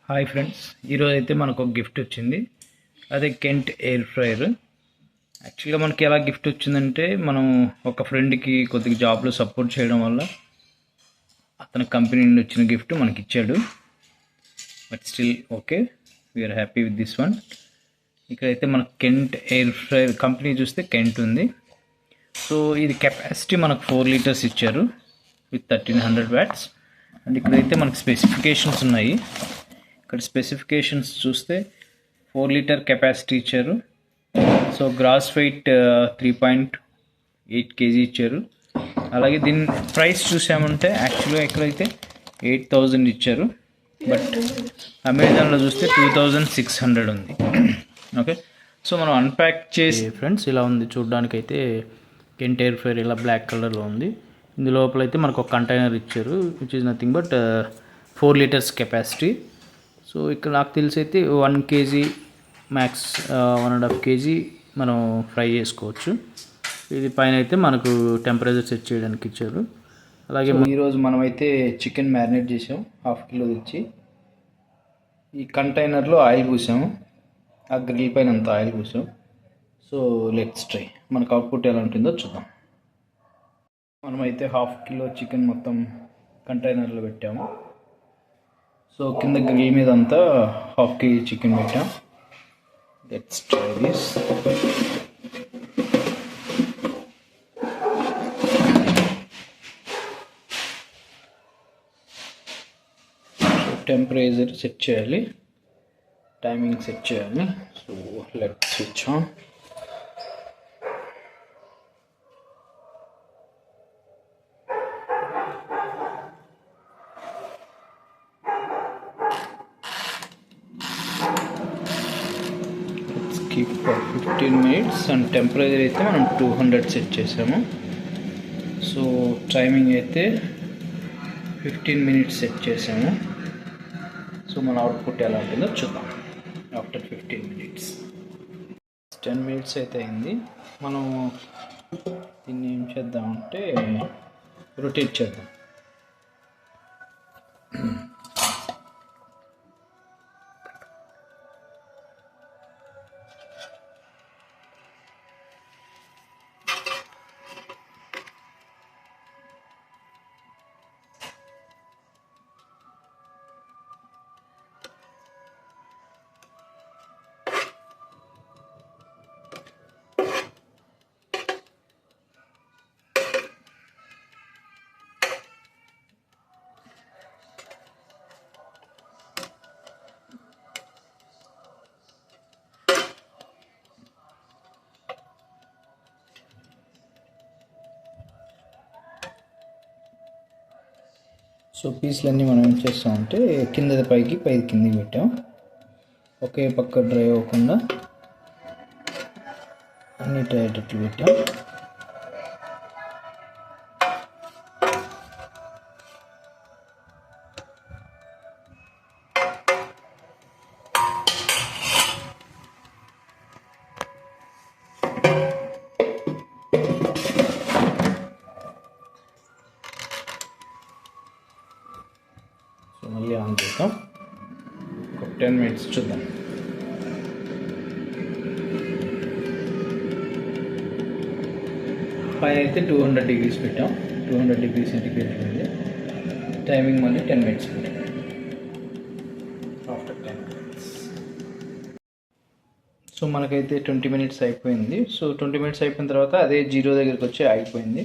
Hi friends, ఈరోజు అయితే మనకు ఒక గిఫ్ట్ వచ్చింది. అదే కెంట్ ఎయిర్ ఫ్రైయర్. యాక్చువల్గా మనకి ఎలా గిఫ్ట్ వచ్చిందంటే, మనం ఒక ఫ్రెండ్కి కొద్దిగా జాబ్లో సపోర్ట్ చేయడం వల్ల అతని కంపెనీ నుండి వచ్చిన గిఫ్ట్ మనకి ఇచ్చాడు. But still okay, we're happy with this one. ఇక్కడైతే మనకు కెంట్ ఎయిర్ ఫ్రైయర్ కంపెనీ చూస్తే కెంట్ ఉంది. సో ఇది కెపాసిటీ మనకు 4 లీటర్స్ ఇచ్చారు విత్ 1300 వాట్స్. అండ్ ఇక్కడైతే మనకు స్పెసిఫికేషన్స్ ఉన్నాయి. ఇక్కడ స్పెసిఫికేషన్స్ చూస్తే 4 లీటర్ కెపాసిటీ ఇచ్చారు. సో గ్రాస్ వెయిట్ 3.8 kg ఇచ్చారు. అలాగే దీని ప్రైస్ చూసామంటే యాక్చువల్గా ఇక్కడైతే 8000 ఇచ్చారు. బట్ అమెజాన్లో చూస్తే 2600 ఉంది. ఓకే, సో మనం అన్ప్యాక్ చేసి ఫ్రెండ్స్ ఇలా ఉంది చూడడానికైతే. కెంట్ ఎయిర్ ఫ్రైయర్ ఇలా బ్లాక్ కలర్లో ఉంది. ఇందు లోపల అయితే మనకు ఒక కంటైనర్ ఇచ్చారు, which is nothing but 4 litres capacity. So ఇక్కడ నాకు తెలిసి అయితే 1 kg మ్యాక్స్ 1.5 kg మనం ఫ్రై చేసుకోవచ్చు. ఇది పైన అయితే మనకు టెంపరేచర్ సెట్ చేయడానికి ఇచ్చారు. అలాగే ఈరోజు మనమైతే చికెన్ మ్యారినేట్ చేసాం, 1/2 kg తెచ్చి ఈ కంటైనర్లో ఆయిల్ పూసాము. ఆ గ్రిల్ పైన అంత ఆయిల్ పూసాం. సో లెట్స్ ట్రై, మనకు అవుట్పుట్ ఎలా ఉంటుందో చూద్దాం. మనమైతే 1/2 kg చికెన్ మొత్తం కంటైనర్లో పెట్టాము. సో కింద గ్రిల్ మీద అంతా 1/2 kg చికెన్ పెట్టాం. Let's try this. Temperature set చేయాలి, టైమింగ్ సెట్ చేయాలి. So let's switch on. Keep for 15 minutes. And temperature అయితే మనం 200 సెట్ చేసాము. సో టైమింగ్ అయితే 15 minutes సెట్ చేసాము. సో మన అవుట్పుట్ ఎలా ఉంటుందో చూద్దాం ఆఫ్టర్ 15 minutes. 10 minutes అయితే అయింది. మనం దీన్ని ఏం చేద్దామంటే రొటేట్ చేద్దాం. సో పీసులన్నీ మనం ఏం చేస్తామంటే కిందది పైకి కిందికి పెట్టాం. ఒకే పక్క డ్రై అవ్వకుండా అన్ని అయ్యేటట్లు పెట్టాం. మళ్ళీ ఆన్ చేద్దాం, ఒక 10 minutes చూద్దాం. పైన అయితే 200 degrees పెట్టాం, 200 degrees సెంటిగ్రేడ్ ఉంది. టైమింగ్ మళ్ళీ 10 minutes పెట్టాం. ఆఫ్టర్ 10 minutes సో మనకైతే 20 minutes అయిపోయింది. సో 20 minutes అయిపోయిన తర్వాత అదే 0 దగ్గరికి వచ్చి ఆగిపోయింది.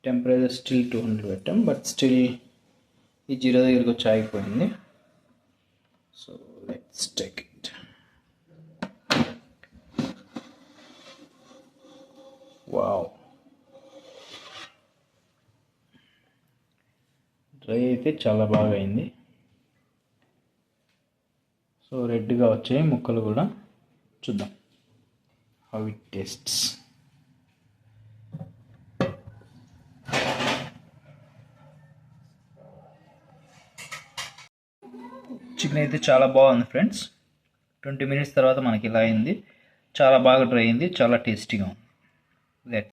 టెంపరేచర్ స్టిల్ 200 పెట్టాం, బట్ స్టిల్ ఈ 0 దగ్గరికి వచ్చి ఆగిపోయింది. So let's take it. Wow, dry అయితే చాలా బాగా అయింది. సో రెడ్గా వచ్చాయి ముక్కలు కూడా. చూద్దాం హౌ ఇట్ టేస్ట్స్. చికెన్ అయితే చాలా బాగుంది ఫ్రెండ్స్. 20 minutes తర్వాత మనకి ఇలా అయింది. చాలా బాగా డ్రై అయింది, చాలా టేస్టీగా ఉంది.